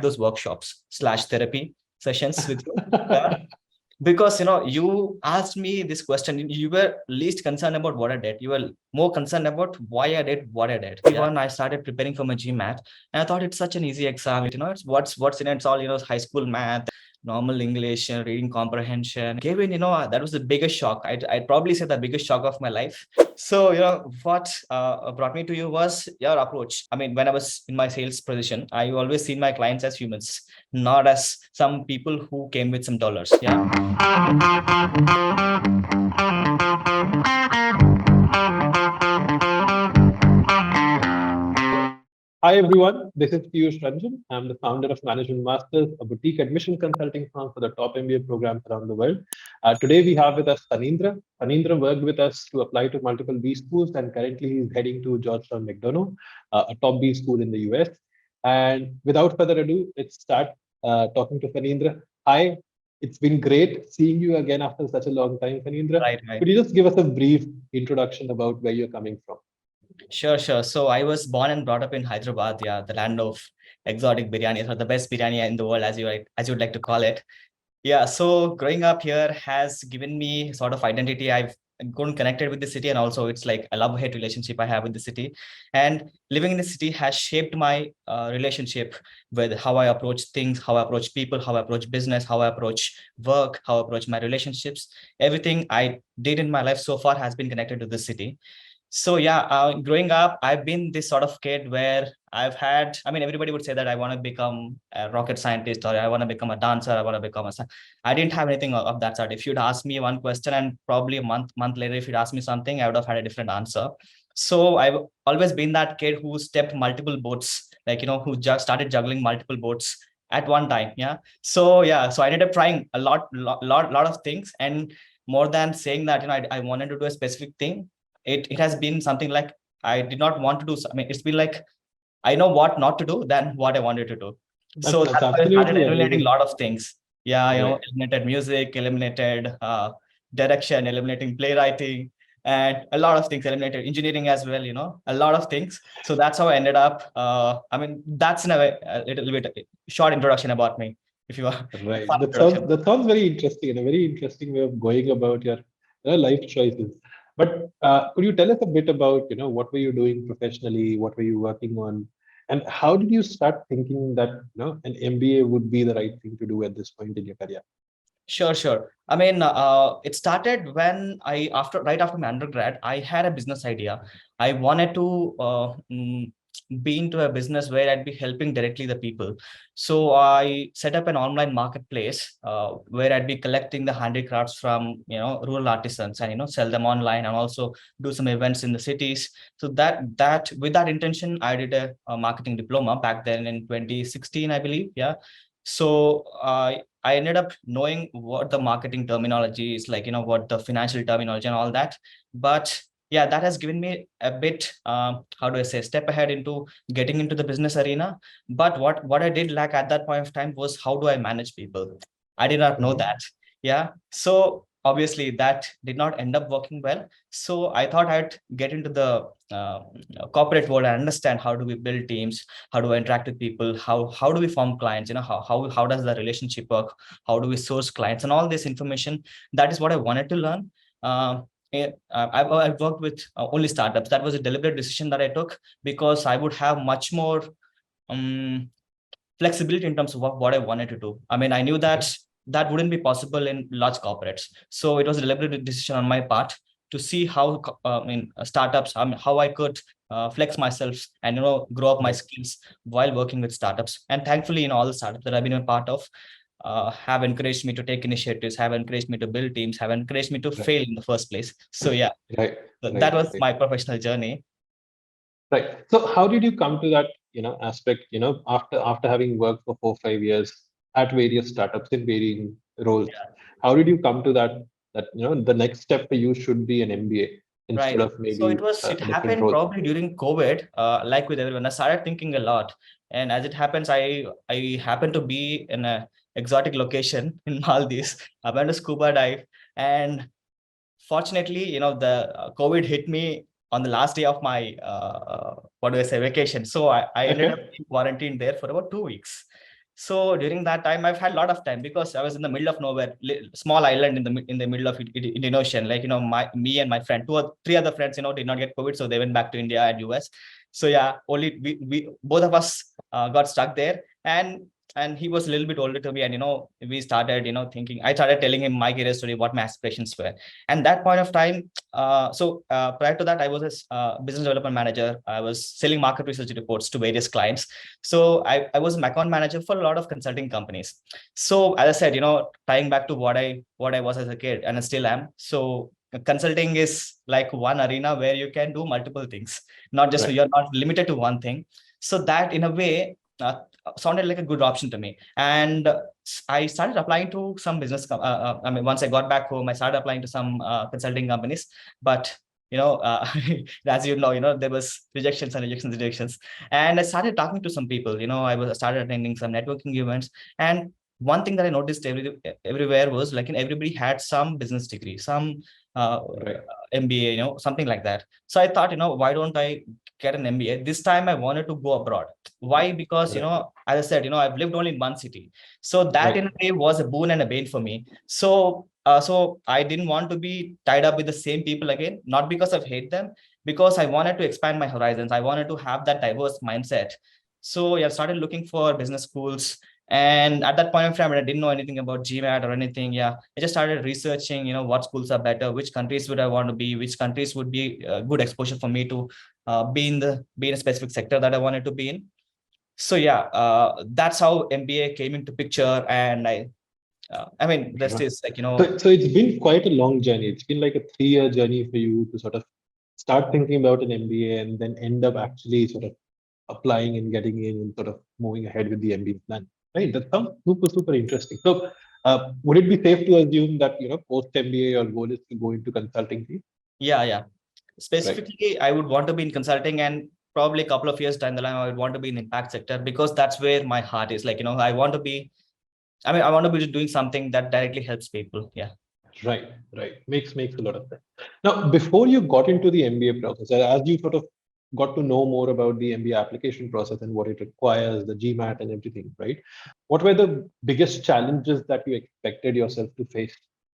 those workshops slash therapy sessions with you. Yeah. Because you asked me this question, you were least concerned about what I did, you were more concerned about why I did what I did. When I started preparing for my GMAT, and I thought it's such an easy exam, it's what's in it, it's all high school math, normal English, reading comprehension. Gave in, that was the biggest shock. I'd probably say the biggest shock of my life. So, what brought me to you was your approach. I mean, when I was in my sales position, I always seen my clients as humans, not as some people who came with some dollars. Yeah. Hi everyone, this is Piyush Ranjan. I'm the founder of Management Masters, a boutique admission consulting firm for the top MBA programs around the world. Today we have with us Phaneendra. Phaneendra worked with us to apply to multiple B schools, and currently he's heading to Georgetown, McDonough, a top B school in the US. And without further ado, let's start talking to Phaneendra. Hi, it's been great seeing you again after such a long time, Phaneendra. Right. Could you just give us a brief introduction about where you're coming from? Sure. So I was born and brought up in Hyderabad, yeah, the land of exotic biryani, or the best biryani in the world, as you would like to call it. Yeah. So growing up here has given me sort of identity. I've gotten connected with the city, and also it's like a love-hate relationship I have with the city. And living in the city has shaped my relationship with how I approach things, how I approach people, how I approach business, how I approach work, how I approach my relationships. Everything I did in my life so far has been connected to the city. So yeah, growing up, I've been this sort of kid where I mean, everybody would say that I want to become a rocket scientist, or I want to become a dancer, I want to become I didn't have anything of that sort. If you'd asked me one question, and probably a month later, if you'd asked me something, I would have had a different answer. So I've always been that kid who stepped multiple boats, like, who just started juggling multiple boats at one time. Yeah. So yeah, so I ended up trying a lot of things. And more than saying that, I wanted to do a specific thing, it has been something like I did not want to do. I mean, it's been like I know what not to do than what I wanted to do. So That's that's why I started absolutely eliminating a amazing. lot of things. Yeah, Right. eliminated music, eliminated direction, eliminating playwriting, and a lot of things, eliminated engineering as well, a lot of things. So that's how I ended up. I mean, that's in a, way, a little bit short introduction about me, if you want a Right. fun introduction. That sounds very interesting and a very interesting way of going about your life choices. But could you tell us a bit about what were you doing professionally? What were you working on? And how did you start thinking that an MBA would be the right thing to do at this point in your career? Sure. I mean, it started when right after my undergrad, I had a business idea. I wanted to be into a business where I'd be helping directly the people. So I set up an online marketplace where I'd be collecting the handicrafts from rural artisans, and sell them online, and also do some events in the cities. So that with that intention, I did a marketing diploma back then in 2016, I believe. Yeah. So I ended up knowing what the marketing terminology is like, what the financial terminology and all that. But yeah, that has given me a bit, how do I say, step ahead into getting into the business arena. But what I did lack at that point of time was, how do I manage people? I did not know Mhm. that. Yeah. So obviously that did not end up working well. So I thought I'd get into the corporate world and understand how do we build teams, how do I interact with people, how do we form clients, how does the relationship work, how do we source clients, and all this information. That is what I wanted to learn. I've worked with only startups. That was a deliberate decision that I took, because I would have much more um, flexibility in terms of what I wanted to do. I mean, I knew that that wouldn't be possible in large corporates. So it was a deliberate decision on my part to see how, startups, how I could flex myself and, grow up my Right. skills while working with startups. And thankfully, all the startups that I've been a part of have encouraged me to take initiatives, have encouraged me to build teams, have encouraged me to Right. fail in the first place. So yeah, Right. that Right. was Right. my professional journey. Right. So how did you come to that, aspect, after having worked for 4 5 years at various startups in varying roles, how did you come to that the next step for you should be an MBA instead Right. of So maybe it a different happened role? probably during COVID, like with everyone. I started thinking a lot. And as it happens, I happened to be in a exotic location in Maldives. I went to scuba dive, and fortunately, the COVID hit me on the last day of my what do I say, vacation. So I ended up Okay. in quarantine there for about 2 weeks. So during that time, I've had a lot of time because I was in the middle of nowhere, small island in the middle of Indian Ocean. Like, me and my friend, two or three other friends, did not get COVID, so they went back to India and US. So yeah, only we both of us got stuck there, and he was a little bit older to me, and we started thinking. I started telling him my career story, what my aspirations were, and that point of time. Prior to that, I was a business development manager. I was selling market research reports to various clients. So I was an account manager for a lot of consulting companies. So as I said, tying back to what I was as a kid and I still am. So consulting is like one arena where you can do multiple things, not just Right. you're not limited to one thing. So that in a way sounded like a good option to me. And I started applying to some I mean, once I got back home, I started applying to some consulting companies, but as there was rejections. And I started talking to some people. I started attending some networking events. And one thing that I noticed everywhere was like, everybody had some business degree, some Right. MBA, something like that. So I thought, why don't I get an MBA? This time I wanted to go abroad. Why? Because, Right. as I said, I've lived only in one city. So that Right. in a way was a boon and a bane for me. So I didn't want to be tied up with the same people again, not because I hate them, because I wanted to expand my horizons. I wanted to have that diverse mindset. So yeah, I started looking for business schools. And at that point in time, when I didn't know anything about GMAT or anything, yeah, I just started researching, what schools are better, which countries would I want to be, which countries would be good exposure for me to be in a specific sector that I wanted to be in. So yeah, that's how MBA came into picture. And I mean, rest Right. is like, So it's been quite a long journey. It's been like a 3-year journey for you to sort of start thinking about an MBA and then end up actually sort of applying and getting in and sort of moving ahead with the MBA plan. Right. That sounds super, super interesting. So would it be safe to assume that, post MBA, your goal is to go into consulting field? yeah. Right. Specifically, I would want to be in consulting, and probably a couple of years down the line, I would want to be in impact sector, because that's where my heart is. Like, I want to be, I want to be doing something that directly helps people. Yeah. Right, right. Makes a lot of sense. Now, before you got into the MBA process, as you sort of got to know more about the MBA application process and what it requires, the GMAT and everything, right? What were the biggest challenges that you expected yourself to face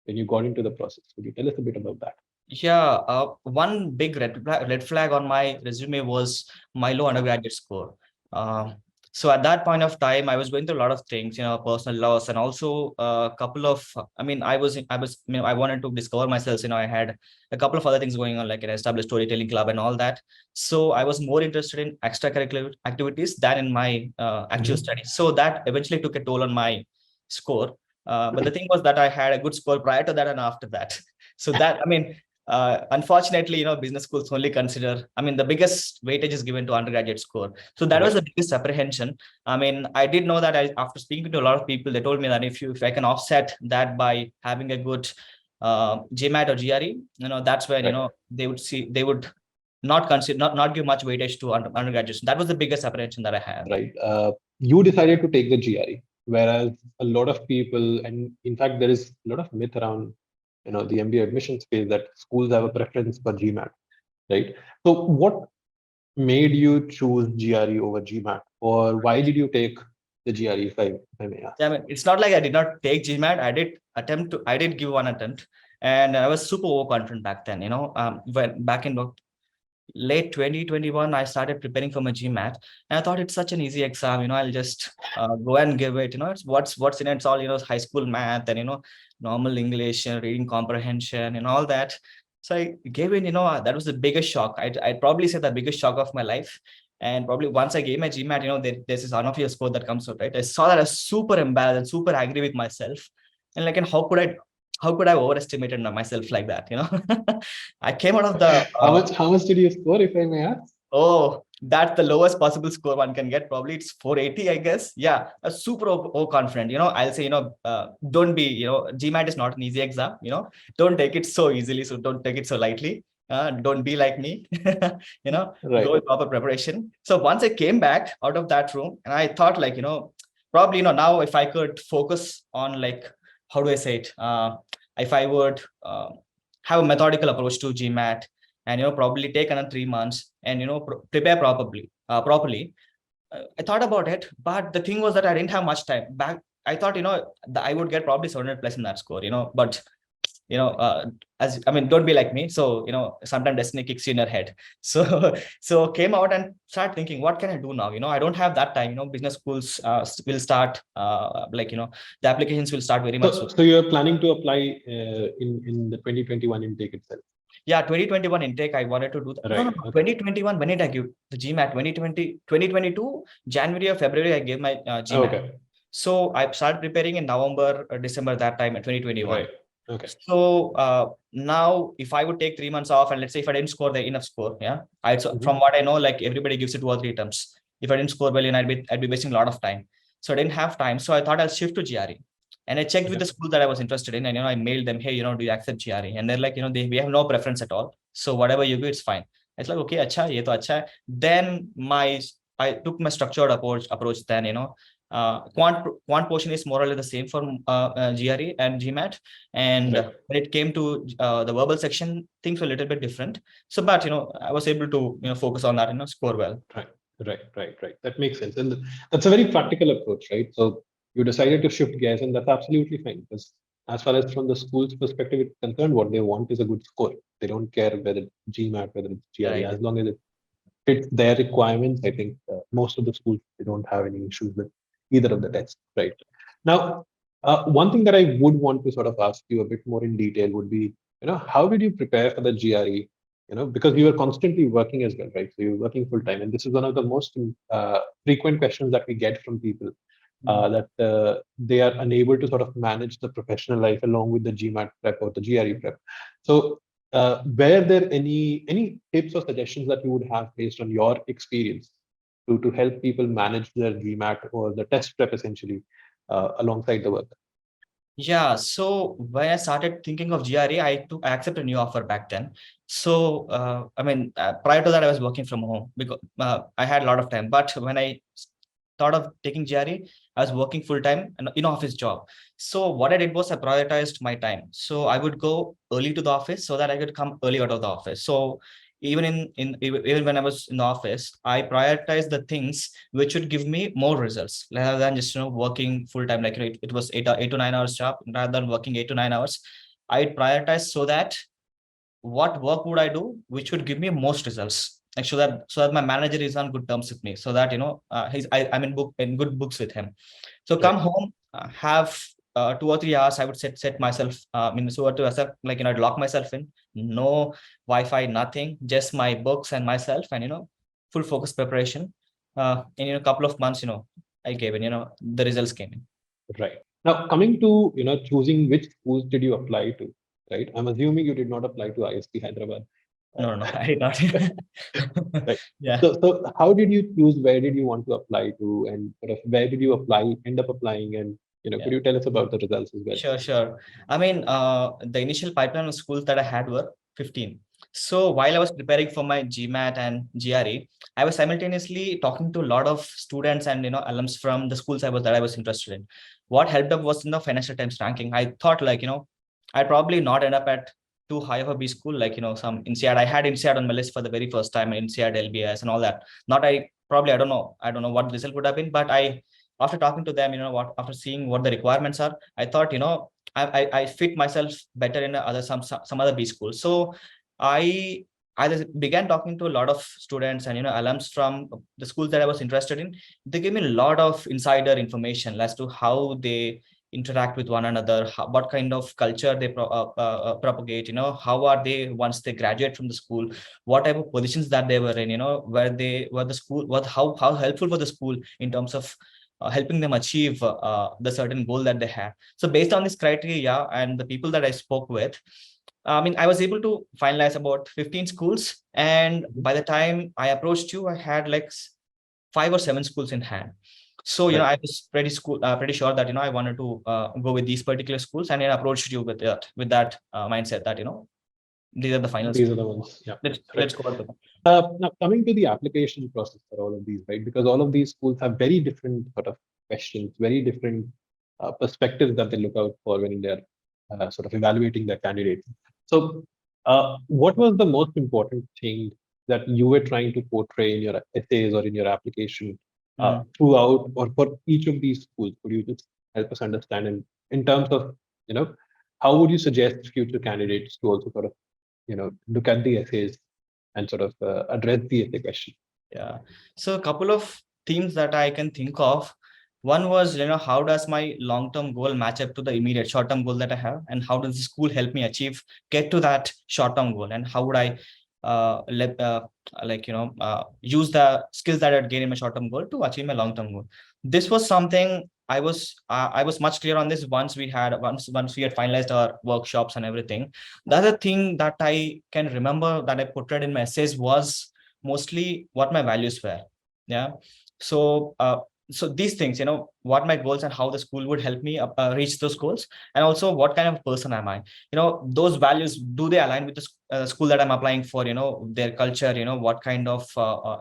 when you got into the process? Could you tell us a bit about that? Yeah, one big red flag on my resume was my low undergraduate score. Um, so at that point of time, I was going through a lot of things, personal loss, and also a couple of. I mean, I wanted to discover myself. I had a couple of other things going on, like an established storytelling club and all that. So I was more interested in extracurricular activities than in my actual Mhm. studies. So that eventually took a toll on my score. But the thing was that I had a good score prior to that and after that. So that, I mean, unfortunately, business schools only consider, I mean, the biggest weightage is given to undergraduate score. So that was Right, the biggest apprehension. I mean, I did know that after speaking to a lot of people, they told me that if I can offset that by having a good GMAT or GRE, that's where, right, they would not consider, not give much weightage to undergraduates. That was the biggest apprehension that I had. right. You decided to take the GRE, whereas a lot of people, and in fact, there is a lot of myth around, the MBA admission space that schools have a preference for GMAT, right? So, what made you choose GRE over GMAT, or why did you take the GRE, if I may ask? Yeah, I mean, it's not like I did not take GMAT. I did give one attempt, and I was super overconfident back then. When back in late 2021, I started preparing for my GMAT, and I thought it's such an easy exam. I'll just go and give it. It's what's in it. It's all high school math and normal English and reading comprehension and all that. So I gave it. That was the biggest shock. I'd probably say the biggest shock of my life. And probably once I gave my GMAT, there's this unofficial score that comes out, right? I saw that I was super embarrassed and super angry with myself, and like, and how could I overestimated myself like that? I came out of the How much did you score, if I may ask? Oh, that's the lowest possible score one can get. Probably it's 480, I guess. Yeah, a super confident. I'll say, don't be, GMAT is not an easy exam. Don't take it so easily. So don't take it so lightly. Don't be like me. Go Right, with proper preparation. So once I came back out of that room, and I thought, like, probably, now if I could focus on, like, how do I say it? If I would have a methodical approach to GMAT, and probably take another 3 months, and prepare properly, I thought about it, but the thing was that I didn't have much time. Back, I thought, I would get probably 700 plus in that score, but you know, as I mean, don't be like me. So, sometimes destiny kicks you in your head. So, so came out and start thinking, what can I do now? I don't have that time. Business schools will start, the applications will start very much soon. So you're planning to apply in the 2021 intake itself? Yeah, 2021 intake, I wanted to do that. No, Right. no, no. Okay. 2021, when did I give the GMAT? 2022, January or February, I gave my GMAT. Okay. So I started preparing in November or December that time in 2021. Right. Okay. So now, if I would take 3 months off, and let's say if I didn't score the enough score, yeah, from what I know, like everybody gives it 2 or 3 attempts. If I didn't score well, I'd be wasting a lot of time. So I didn't have time. So I thought I'll shift to GRE. And I checked with the school that I was interested in, and I mailed them, hey, do you accept GRE? And they're like, we have no preference at all. So whatever you do, it's fine. It's like, okay, acha, ye to acha hai. Then I took my structured approach. Then quant portion is more or less the same for GRE and GMAT. And Right. when it came to the verbal section, things were a little bit different. So, but I was able to focus on that, score well. Right. That makes sense, and that's a very practical approach, right? So you decided to shift gears, and that's absolutely fine, because as far as from the school's perspective is concerned, what they want is a good score. They don't care whether it's GMAT, whether it's GRE, Right. as long as it fits their requirements. I think most of the schools, they don't have any issues with either of the tests, right? Now, one thing that I would want to sort of ask you a bit more in detail would be, how did you prepare for the GRE? Because you are constantly working as well, right? So you're working full time, and this is one of the most frequent questions that we get from people, that they are unable to sort of manage the professional life along with the GMAT prep or the GRE prep. So, were there any tips or suggestions that you would have based on your experience to help people manage their GMAT or the test prep essentially alongside the work? Yeah, so when I started thinking of GRE, I accepted a new offer back then. So prior to that, I was working from home because I had a lot of time. But when I thought of taking GRE, I was working full time in office job. So what I did was I prioritized my time. So I would go early to the office so that I could come early out of the office. So even when I was in the office, I prioritized the things which would give me more results rather than just working full time. Like it was 8 to 9 hours job. Rather than working 8 to 9 hours, I prioritized so that what work would I do which would give me most results. Like so that my manager is on good terms with me. So that I'm in good books with him. So come Right. home, have 2 or 3 hours. I would set myself so to myself, like I'd lock myself in. No Wi-Fi, nothing, just my books and myself, and full focus preparation. In a couple of months, I gave in. The results came in. Right. Now, coming to choosing which schools did you apply to, right? I'm assuming you did not apply to ISP Hyderabad. No, I did not. Right. Yeah. So how did you choose? Where did you want to apply to, and sort of where did you end up applying? And Yeah. could you tell us about the results as well? Sure. I mean, the initial pipeline of schools that I had were 15. So while I was preparing for my GMAT and GRE, I was simultaneously talking to a lot of students and alums from the schools that I was interested in. What helped up was in the Financial Times ranking. I thought I'd probably not end up at too high of a B school, like some INSEAD. I had INSEAD on my list for the very first time, INSEAD, LBS, and all that. Not I probably I don't know what the result would have been, but after talking to them, after seeing what the requirements are, I thought, I fit myself better in some other B school. So I I just began talking to a lot of students and alums from the schools that I was interested in. They gave me a lot of insider information as to how they interact with one another, what kind of culture they propagate, how are they once they graduate from the school, what type of positions that they were in, where the school, how helpful for the school in terms of helping them achieve the certain goal that they have. So based on this criteria and the people that I spoke with, I was able to finalize about 15 schools. And by the time I approached you, I had like 5 or 7 schools in hand. So, Right. I was pretty sure that, I wanted to go with these particular schools, and then approached you with that mindset that, these are the final These are schools. the ones. Yeah. Let's Right. go with them. Now, coming to the application process for all of these, right? Because all of these schools have very different sort of questions, very different perspectives that they look out for when they're sort of evaluating their candidates. So, what was the most important thing that you were trying to portray in your essays or in your application throughout or for each of these schools? Could you just help us understand in terms of, how would you suggest future candidates to also sort of, look at the essays and sort of address the essay question? Yeah. So a couple of themes that I can think of. One was, how does my long-term goal match up to the immediate short-term goal that I have, and how does the school help me get to that short-term goal, and how would I, use the skills that I'd gain in my short-term goal to achieve my long-term goal. This was something I was much clear on this once we had finalized our workshops and everything. The other thing that I can remember that I portrayed in my essays was mostly what my values were. Yeah. So so these things, what my goals and how the school would help me reach those goals, and also what kind of person am I. Those values, do they align with the school that I'm applying for, their culture, what kind of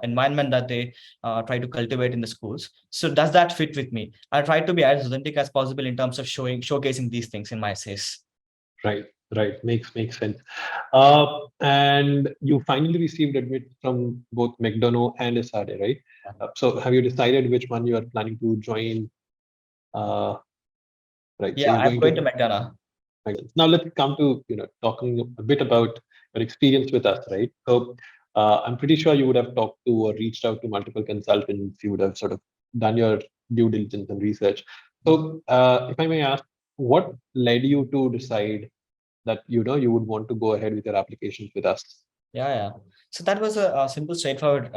environment that they try to cultivate in the schools. So does that fit with me? I try to be as authentic as possible in terms of showcasing these things in my essays. Right. Makes sense. And you finally received admit from both McDonough and Esade, right? So have you decided which one you are planning to join? Right. So Yeah, you're I'm going going to to McDonough. now let's come to talking a bit about your experience with us, right? So I'm pretty sure you would have talked to or reached out to multiple consultants. You would have sort of done your due diligence and research. So if I may ask, what led you to decide that you would want to go ahead with your applications with us? Yeah. So that was a simple, straightforward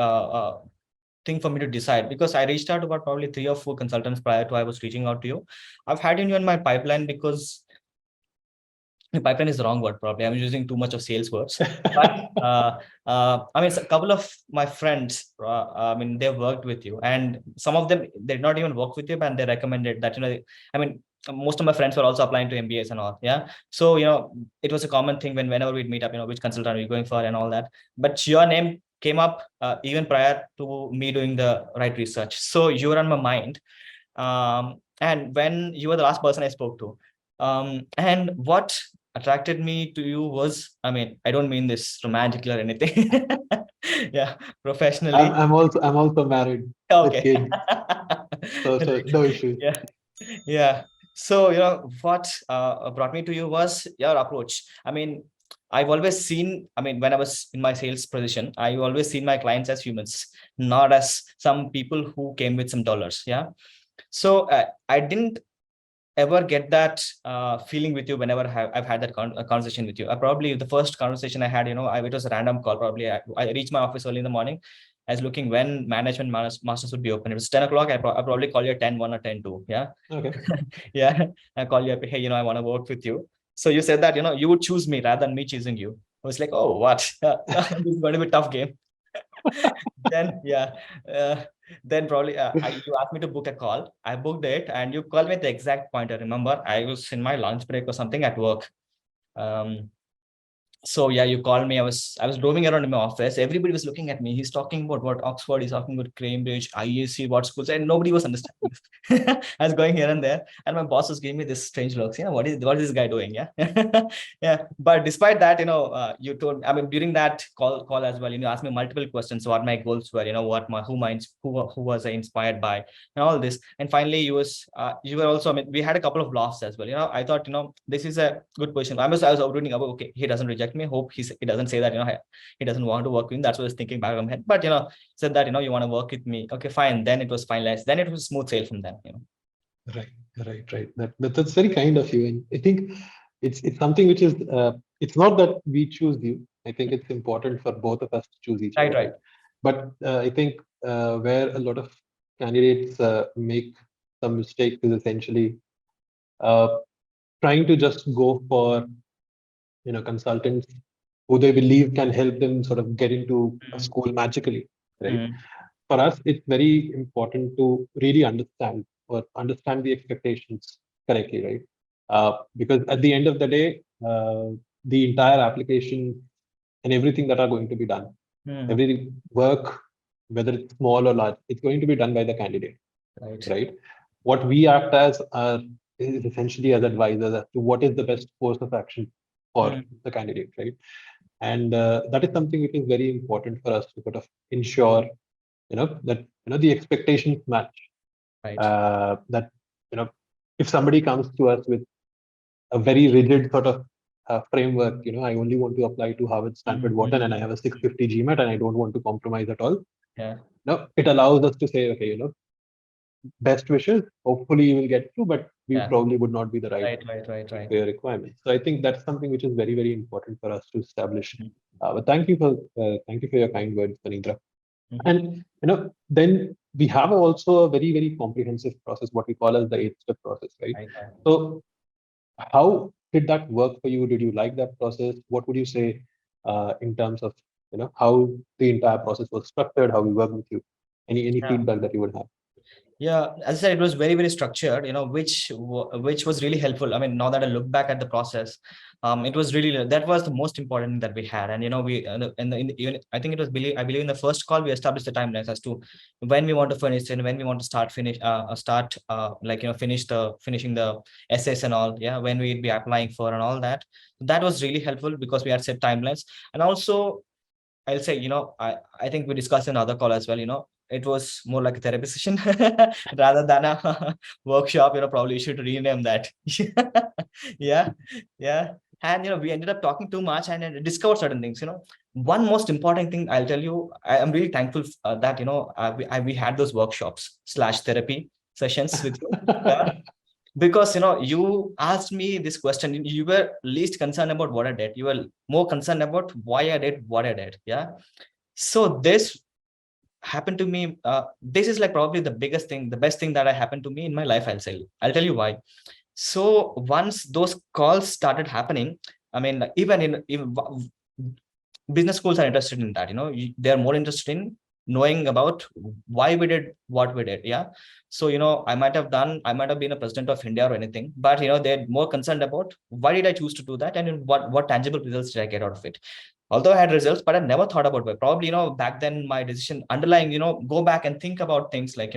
thing for me to decide, because I reached out to about probably 3 or 4 consultants prior to I was reaching out to you. I've had you in my pipeline because pipeline is the wrong word. Probably I'm using too much of sales words, but I mean, a couple of my friends, I mean, they worked with you, and some of them they did not even work with you, but they recommended that, I mean, most of my friends were also applying to MBAs and all. Yeah. So, it was a common thing whenever we'd meet up, which consultant are you going for and all that. But your name came up even prior to me doing the right research. So you were on my mind. And when you were the last person I spoke to, and what attracted me to you was, I mean, I don't mean this romantically or anything. Yeah, professionally. I'm also married with Okay. kids, so no issues. Yeah. Yeah. So, what brought me to you was your approach. I mean, I've always seen, I mean, when I was in my sales position, I've always seen my clients as humans, not as some people who came with some dollars. Yeah. So I didn't ever get that feeling with you whenever I've had that conversation with you. Probably the first conversation I had, it was a random call. Probably I reached my office early in the morning. I was looking when management masters would be open. It was 10 o'clock. I probably call you at 10:01 or 10:02. Yeah. Okay. Yeah. I call you up. Hey, I want to work with you. So you said that, you would choose me rather than me choosing you. I was like, oh, what? This is going to be a tough game. Then, yeah. Uh, then probably you asked me to book a call. I booked it, and you called me at the exact point. I remember I was in my lunch break or something at work. Um, so yeah, you called me. I was roaming around in my office. Everybody was looking at me. He's talking about what Oxford, he's talking about Cambridge, IAC, what schools, and nobody was understanding. I was going here and there, and my boss was giving me this strange looks. What is this guy doing? Yeah. Yeah. But despite that, you told, I mean, during that call as well, asked me multiple questions, what my goals were, what my who was I inspired by, and all this. And finally, you were also, I mean, we had a couple of laughs as well. I thought, this is a good question. I was rooting about, okay, he doesn't reject me. Hope he doesn't say that, he doesn't want to work with me. That's what I was thinking back of my head. But, said that, you want to work with me. Okay, fine. Then it was finalized. Then it was smooth sail from then. Right. That's very kind of you, and I think it's something which is it's not that we choose you. I think it's important for both of us to choose each Right, other, right. right? But I think where a lot of candidates make some mistakes is essentially uh, trying to just go for consultants who they believe can help them sort of get into a Mm, school magically, right? mm, For us, it's very important to really understand the expectations correctly, right? Because at the end of the day, the entire application and everything that are going to be done, mm, every work, whether it's small or large, it's going to be done by the candidate, right. right? What we act as are is essentially as advisors as to what is the best course of action for Mm, the candidate, right? And that is something which is very important for us to sort of ensure that the expectations match. Right. That if somebody comes to us with a very rigid sort of framework, I only want to apply to Harvard, Stanford, Wharton, and I have a 650 GMAT, and I don't want to compromise at all. Yeah. No, it allows us to say, okay, best wishes. Hopefully, you will get through, but we Yeah. probably would not be the right Right. for your requirements. So I think that's something which is very, very important for us to establish. Mhm. But thank you for your kind words, Phaneendra. Mhm. And then we have also a very, very comprehensive process, what we call as the 8-step process, right? Right. So how did that work for you? Did you like that process? What would you say in terms of how the entire process was structured, how we work with you? Any Yeah. feedback that you would have? Yeah, as I said, it was very, very structured, which was really helpful. I mean, now that I look back at the process, it was really, that was the most important thing that we had. And, we, even, I think it was, I believe in the first call, we established the timelines as to when we want to finish and when we want to finishing the essays and all. Yeah. When we'd be applying for and all that. That was really helpful because we had set timelines. And also, I'll say, I think we discussed in other call as well, it was more like a therapy session rather than a workshop, probably you should rename that. Yeah, yeah. And, we ended up talking too much and discovered certain things, One most important thing I'll tell you, I am really thankful that, we had those workshops / therapy sessions with you. Yeah, because you asked me this question, you were least concerned about what I did, you were more concerned about why I did what I did. Yeah, so this happened to me, this is like probably the biggest thing, the best thing that I happened to me in my life. I'll tell you why. So once those calls started happening, I mean, like, even business schools are interested in that, they're more interested in knowing about why we did what we did. Yeah, so I might have been a president of India or anything, but they're more concerned about why did I choose to do that, and what tangible results did I get out of it. Although I had results, but I never thought about why. Probably, back then my decision underlying, go back and think about things like,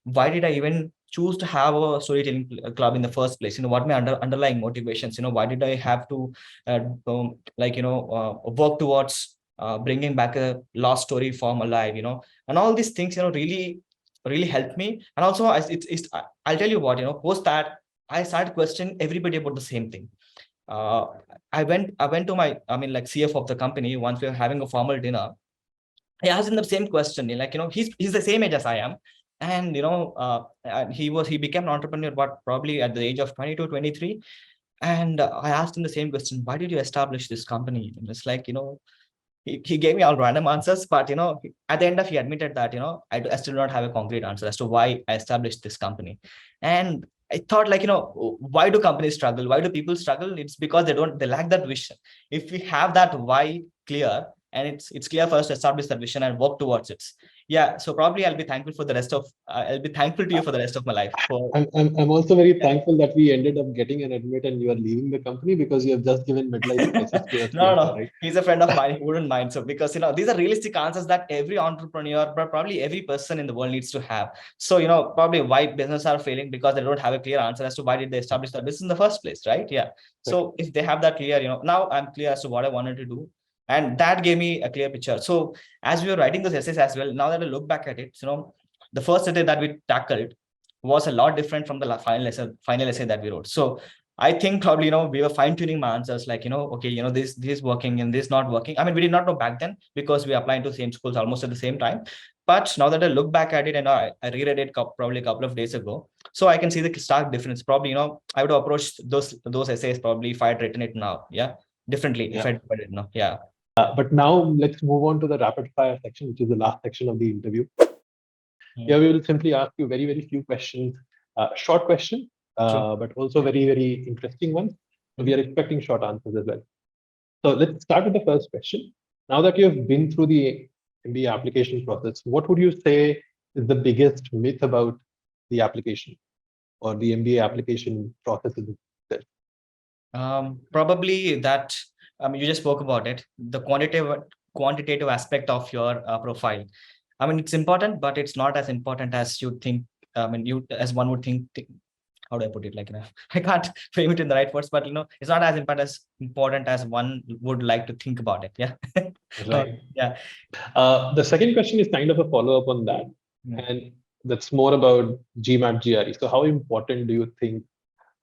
why did I even choose to have a storytelling club in the first place? What my underlying motivations, why did I have to work towards bringing back a lost story form alive, and all these things, really, really helped me. And also, I'll tell you what, post that, I started questioning everybody about the same thing. uh, I went to my, I mean, like, CF of the company. Once we were having a formal dinner, I asked him the same question. Like, he's the same age as I am. And, and he became an entrepreneur, but probably at the age of 22, 23. And I asked him the same question: why did you establish this company? And it's like, he gave me all random answers, but at the end of, he admitted that I still don't have a concrete answer as to why I established this company. And I thought, like, why do companies struggle, why do people struggle? It's because they lack that vision. If we have that why clear, and it's clear for us to establish that vision and work towards it. Yeah, so probably I'll be thankful to you for the rest of my life for. I'm also very thankful that we ended up getting an admit and you are leaving the company because you have just given midlife crisis to your CFO, No. right? He's a friend of mine. He wouldn't mind. So, because these are realistic answers that every entrepreneur, but probably every person in the world needs to have. So, probably why business are failing because they don't have a clear answer as to why did they establish that business in the first place, right? Yeah. Right. So if they have that clear, now I'm clear as to what I wanted to do. And that gave me a clear picture. So as we were writing those essays as well, now that I look back at it, the first essay that we tackled was a lot different from the final essay that we wrote. So I think probably, we were fine tuning my answers, like, okay, this is working and this not working. I mean, we did not know back then because we applied to same schools almost at the same time. But now that I look back at it, and I reread it probably a couple of days ago, so I can see the stark difference. Probably, I would approach those essays probably if I had written it now. Yeah, differently if Yeah. I did it now. Yeah. But now let's move on to the rapid fire section, which is the last section of the interview. Mm. Here we will simply ask you very, very few questions, short question, True. but also very, very interesting ones. So we Mhm. are expecting short answers as well. So let's start with the first question. Now that you have been through the MBA application process, what would you say is the biggest myth about the application or the MBA application process itself? Probably that, you just spoke about it, the quantitative aspect of your profile. I mean, it's important, but it's not as important as you think. I mean, as one would think. how do I put it? Like, I can't frame it in the right words, but it's not as important as one would like to think about it. Yeah. Right. Yeah. The second question is kind of a follow-up on that, and that's more about GMAT GRE. So how important do you think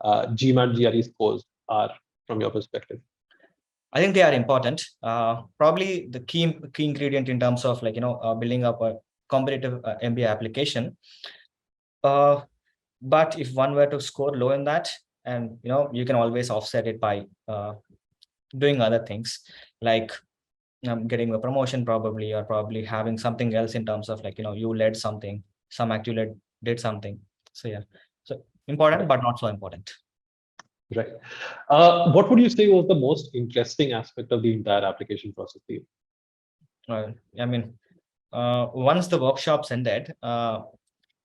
GMAT GRE scores are from your perspective? I think they are important. Probably the key ingredient in terms of building up a competitive MBA application. But if one were to score low in that, and you can always offset it by doing other things, like getting a promotion probably, or probably having something else in terms of you led something, some actually did something. So yeah, so important, but not so important. Right. What would you say was the most interesting aspect of the entire application process for you? I mean, once the workshops ended,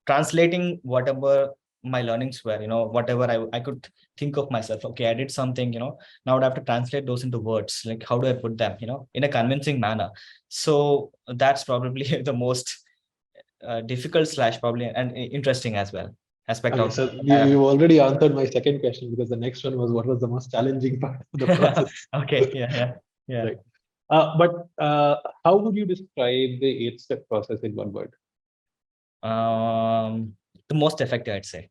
translating whatever my learnings were, whatever I could think of myself. Okay, I did something, now I'd have to translate those into words. Like, how do I put them, in a convincing manner? So that's probably the most difficult / probably and interesting as well aspect Okay, of. so you already answered my second question, because the next one was what was the most challenging part of the process? Okay, yeah. Right. How would you describe the 8-step process in one word? The most effective, I'd say.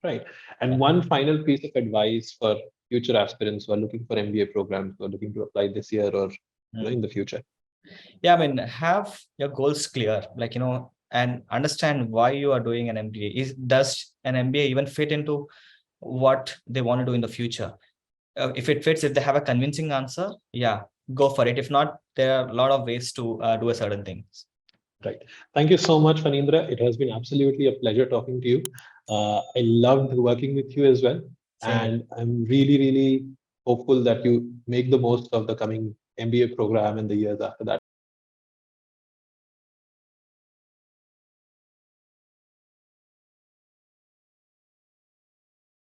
Right. And one final piece of advice for future aspirants who are looking for MBA programs, who are looking to apply this year or in the future. Yeah, I mean, have your goals clear, and understand why you are doing an MBA. Does an MBA even fit into what they want to do in the future? If it fits, if they have a convincing answer, yeah, go for it. If not, there are a lot of ways to do a certain thing. Right. Thank you so much, Phaneendra. It has been absolutely a pleasure talking to you. I loved working with you as well. Same here. And I'm really, really hopeful that you make the most of the coming MBA program and the years after that.